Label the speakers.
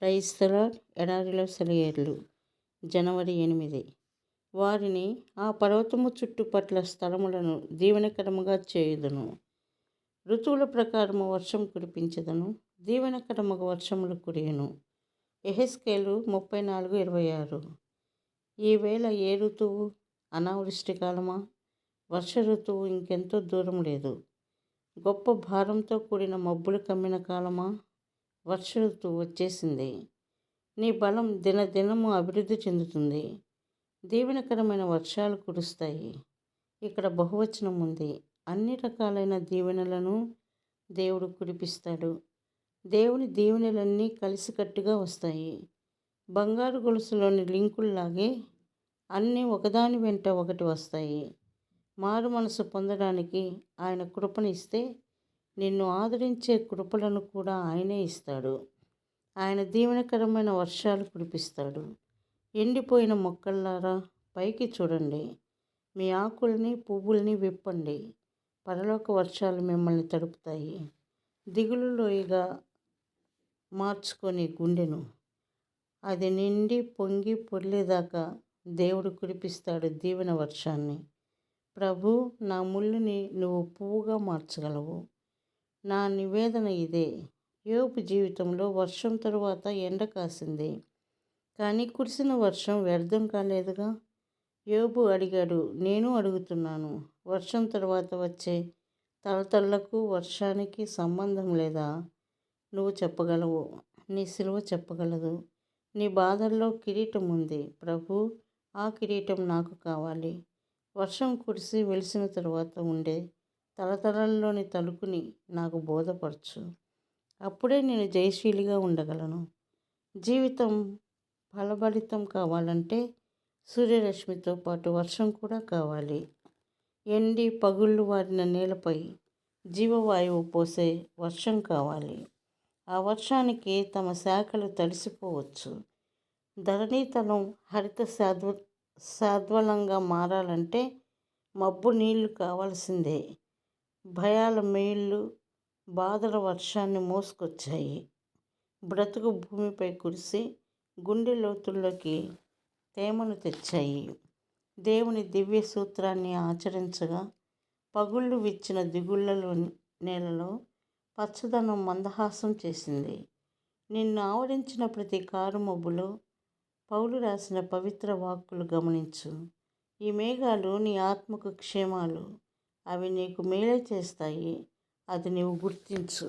Speaker 1: Praise the lord. ఎడారిలో సెలయేర్లు. జనవరి 8. వారిని ఆ పర్వతము చుట్టుపట్ల స్థలములను దీవెనకరముగా చేయుదును. ఋతువుల ప్రకారము వర్షం కురిపించదను. దీవెనకరముగా వర్షములు కురియును. యెహెజ్కేలు 34:26. ఈవేళ ఏ ఋతువు? అనావృష్టి కాలమా? వర్ష ఋతువు ఇంకెంతో దూరం లేదు. గొప్ప భారంతో కూడిన మబ్బులు కమ్మిన కాలమా? వర్ష ఋతువు వచ్చేసింది. నీ బలం దినదినము అభివృద్ధి చెందుతుంది. దీవెనకరమైన వర్షాలు కురుస్తాయి. ఇక్కడ బహువచనం ఉంది. అన్ని రకాలైన దీవెనలను దేవుడు కురిపిస్తాడు. దేవుని దీవెనలన్నీ కలిసికట్టుగా వస్తాయి. బంగారు గొలుసులోని లింకుల్లాగే అన్నీ ఒకదాని వెంట ఒకటి వస్తాయి. మారు మనసు పొందడానికి ఆయన కృపను ఇస్తే నిన్ను ఆదరించే కృపలను కూడా ఆయనే ఇస్తాడు. ఆయన దీవెనకరమైన వర్షాలు కురిపిస్తాడు. ఎండిపోయిన మొక్కల్లారా పైకి చూడండి. మీ ఆకుల్ని పువ్వుల్ని విప్పండి. పరలోక వర్షాలు మిమ్మల్ని తడుపుతాయి. దిగులు లోయగా మార్చుకొని గుండెను. అది నిండి పొంగి పొర్లేదాకా దేవుడు కురిపిస్తాడు దీవెన వర్షాన్ని. ప్రభు, నా ముళ్ళుని నువ్వు పువ్వుగా మార్చగలవు. నా నివేదన ఇదే. యోబు జీవితంలో వర్షం తరువాత ఎండ కాసింది. కానీ కురిసిన వర్షం వ్యర్థం కాలేదుగా. యోబు అడిగాడు, నేను అడుగుతున్నాను, వర్షం తర్వాత వచ్చే తలతల్లకు వర్షానికి సంబంధం లేదా? నువ్వు చెప్పగలవు. నీ సిలువ చెప్పగలదు. నీ బాధల్లో కిరీటం ఉంది. ప్రభు, ఆ కిరీటం నాకు కావాలి. వర్షం కురిసి వెలిసిన తరువాత ఉండే తలతలంలోని తలుకుని నాకు బోధపరచు. అప్పుడే నేను జయశీలిగా ఉండగలను. జీవితం ఫలభరితం కావాలంటే సూర్యరశ్మితో పాటు వర్షం కూడా కావాలి. ఎండి పగుళ్ళు వారిన నేలపై జీవవాయువు పోసే వర్షం కావాలి. ఆ వర్షానికి తమ శాఖలు తడిసిపోవచ్చు. ధరణీతలం హరిత శాద్వలంగా మారాలంటే మబ్బు నీళ్లు కావాల్సిందే. భయాల మేళ్ళు బాధల వర్షాన్ని మోసుకొచ్చాయి. బ్రతుకు భూమిపై కురిసి గుండె లోతుల్లోకి తేమను తెచ్చాయి. దేవుని దివ్య సూత్రాన్ని ఆచరించగా పగుళ్ళు విచ్చిన దిగుళ్లలో నేలలో పచ్చదనం మందహాసం చేసింది. నిన్ను ఆవరించిన ప్రతి కారు మబ్బులో పౌలు రాసిన పవిత్ర వాక్కులు గమనించు. ఈ మేఘాలు నీ ఆత్మకు క్షేమాలు. అవి నీకు మేలే చేస్తాయి. అది నీవు గుర్తించు.